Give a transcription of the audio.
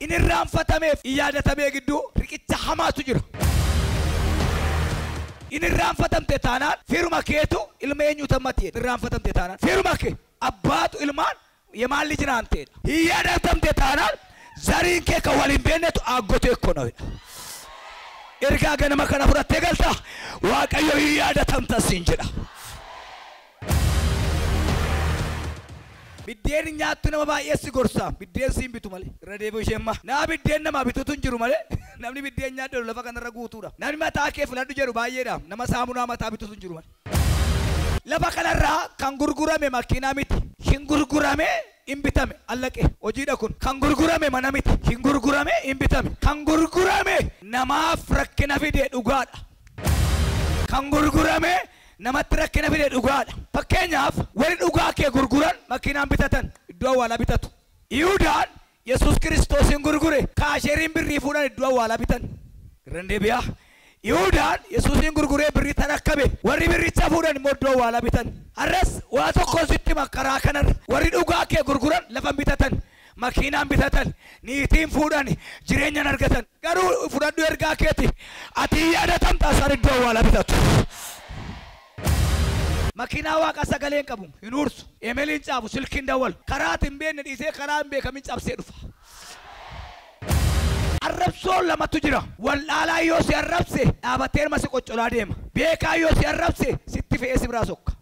inni raanfatameef yaadatamee gidduu riqicha hamaatu jira. Inni raanfatamte taanaan firuma keetu ilma eenyuutu ammatti inni raanfatamte taanaan firuma kee abbaatu ilmaan የማን ልጅ ነህ አንተ? ያዳተምተ ታናል ዘሪን ከ ከወሊን በነቱ አጎቴ እኮ ነው። እርጋ ገነመ ከነ ፍረተ ገልታ ዋቀዮ ያዳተምተ ሲንጀዳ ቢዴን ኛቱ ነው ባየስ ጎርሳ ቢዴን ሲም ቢቱ ማለ ረዴቦ ሸማ ና ቢዴን ነማ ቢቱቱን ጅሩ ማለ namni ቢዴን ኛደሉ ለፈ ከነ ረጉቱዳ namni mata kee ፍለዱ ጀሩ ባየዳ nama saamuna mata ቢቱቱን ጅሩ ማለ ለፈ ከነራ kan gurgurame makina miti hin gurgurame imbitame allaqe hojiidha kun kan gurgurame mana miti hin gurgurame imbitame kan gurgurame namaaf rakkina fide dhugaadha kan gurgurame namatti rakkina fide dhugaadha fakkeenyaaf warri dhugaa kee gurguran makinaan bitatan iddoo awwaalaa bitatu Yihuudaan Yesuus Kiristoosin gurgure kaasheriin birrii fuudhan iddoo awwaalaa bitan rendeebiyaa Yihuudaan Yesuusin gurguree birrii tarakkabe warri birricha fuudhan immoo iddoo awwaalaa bitan arras waa tokko sitti makkaraa kanarra warri dhugaa kee gurguran lafan bitatan makiinaan bitatan niitiin fuudhan jireenyan argatan garuu fudhadhu ergaa keeti ati yaadatamta san iddoo awwaalaa bitatu makiinaa waaqa sagaleen qabu hin ursu emelin caabu silkiin dawwal karaatiin beenne dhiisee karaan beekamin cabsee dhufa arrabsoon lamatu jira wallaalaa yoo si arrabse dhaabateen masi qoccolaa deema beekaa yoo si arrabse sitti fe'ee si biraa sokka